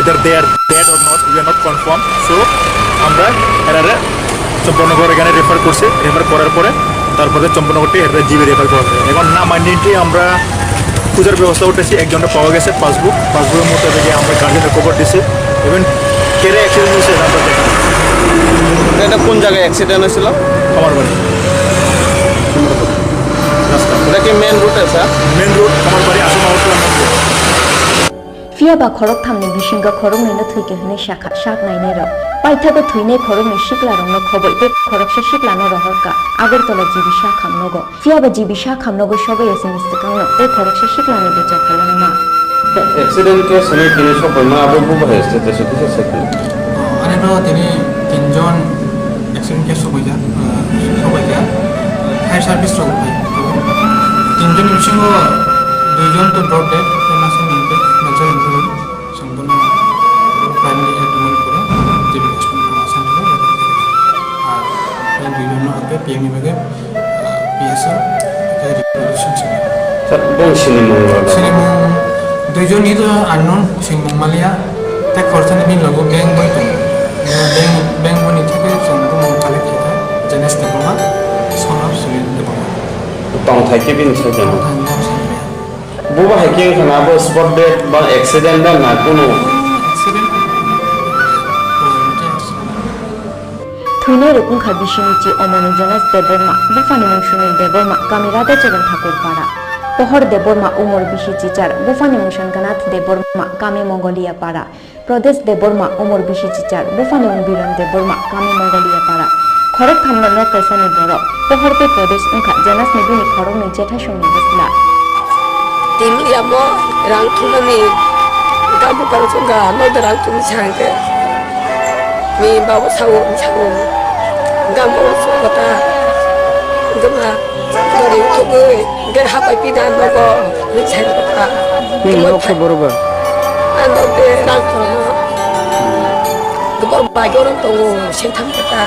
whether they are dead or not we are not confirmed, so আমরা এরারে চম্পনগর এখানে refer করছি, refer করার পরে তারপরে চম্পনগরটি এরা জিবি রেফার করা হবে। এখন না মাইন্ডেন্টলি আমরা খোঁজার ব্যবস্থা করতেছি, একজনটা পাওয়া গেছে পাসবুকের মোতাবেক আমরা গার্জেনের খবর দিছি, এবং কেড়ে অ্যাক্সিডেন্ট হয়েছে আমরা দেখা। এটা কোন জায়গায় অ্যাক্সিডেন্ট হয়েছিল? আমার বাড়ি রাস্তা, এটা কি মেন রুটে স্যার? মেন রোড আমার বাড়ি আসলে Fiaba khorok thamni bisinga khorok nei no thuike hne shakha shak nai nei ro paithago thuine khorok ni shikla rong no khoboi te khorok se shikla no rohorka agartala jibi sha khamnogo fiaba jibi sha khamnogo shobai ase mistakang no te khorok se shikla ni be chakalang ma accident কে শুনে তিনি সবাই মা আবু বুবা হয়েছে তো সেটা সেটা আনেন তিনি তিনজন অ্যাক্সিডেন্ট কেস সবাইকা ফায়ার সার্ভিস রোগ হয় তিনজন মিশিং দুইজন তো ড্রপ ডেড মাসে মিলবে মেজর ইনজুরি সম্পূর্ণ প্রাইমারি অ্যাডমিট করে জিবি হসপিটাল সেন্টারে আর এই বিভিন্ন হাতে পিএমই ভাগে পিএসও রিপোর্টেশন ছিল স্যার বংশিনী মঙ্গল সিনেমা দুইজন ইদ আননোন সিংমং মালিয়া তা খরচানি বিন লগো ব্যাংক বই তো ব্যাংক বনি থেকে জঙ্গল মঙ্গলে খেতা জেনেস দেবমা সোনার সুবিধা দেবমা টং থাকি বিন সাইকেল বুবা হাইকিং খানা আবো স্পট ডেট বা অ্যাক্সিডেন্ট না কোনো thuine rukung kha bisinichi omonu jonas deborma bufani mungshunil deborma kamirade chegan thakur para pohor deborma umor bishi chichar bufani mungshun ganat deborma kame mongolia para pradesh deborma umor bishi chichar bufani umbiran deborma kame mongolia para khorok thamna no kaisani boro pohor pe pradesh unkha jonas nibini khorok ni jetha shuni bisla timliamo rang thunani gabu parsunga no darang tum changke mi babu sawo sawo gabu sokota gama dari thugoi ger hapai pidan logo ni changka কি লোক বরাবর ando de rang thunno gobor bagorong tongo sentham kata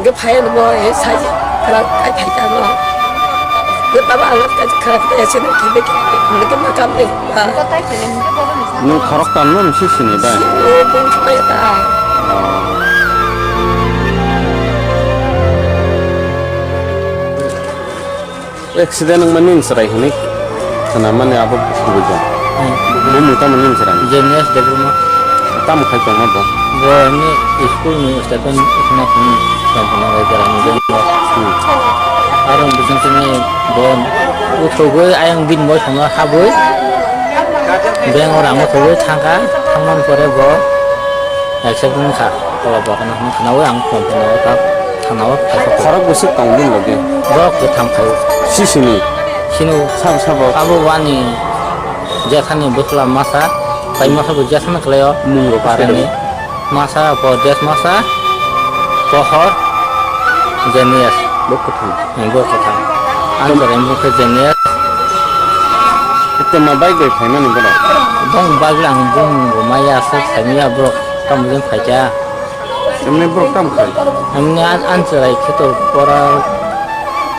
ge phayan mo e sai kala ai phai no ge baba alat ka kharat ka ese ki be ki ke makam de নো খরক টান না মিশিনি বাই o pun chpai ta accident মানিন সরাই হনি খানা মানে আবো বুঝা বুমু তা মানিন সরাই Jenis deborma তাম খাই তো না বা bo ni school ni ustakan isna pun sampuna ga jarang jen aron bisin tini bon uthogoi ayang bin moi thanga haboi beng orang uthogoi thangka thangman pore bo accident kha to ba kana khanawo ang sampuna ka thanawo খরক বসে town লগে bo ko tham khai শিশিনি sinu sub sub abo wani jekhani bukla masa pai masa bu jekhana klayo মুঙ্গো parani masa podes masa pohor jenias বকথা ngo kata anjor embu ke jenias তো মা bike গই ফাইনা নি বড় bong baglang bung maya se samia bro kamujung khaja এমনি bro কাম খাই amni anjorai khetor pora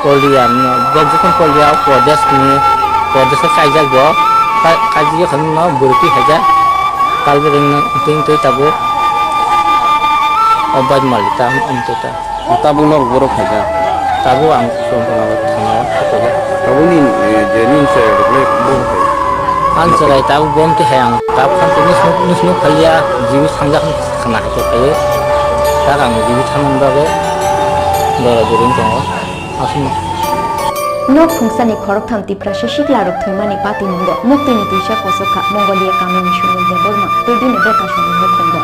poliam bojukon polia podes ni podes kaija go kaji khon no burti haja kalbering ting toi tabo obad malita amteta তাবু নর বড় খাজা tabo ang sompona thana ko তাবু নি যে নিন সে বলে বউ খাই anjorai tabo bom te hayang tap khan nus khalia jibi sangja khana ko kai ta ang jibi thanon babe dora during tongo asun nok phungsani khorok thamti prashe shikla rok thumani pati mungo muktini tuisha kosokha mongolia kame mishunil deborma tedine beka shuni hokhongo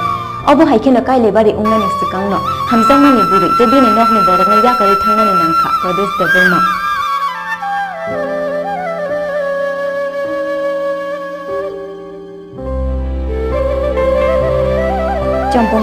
obo haikena kaile bari ungnani sikangno hamjangmani buri tedine nokni borokni yakari thangnani nangkha pradesh deborma champon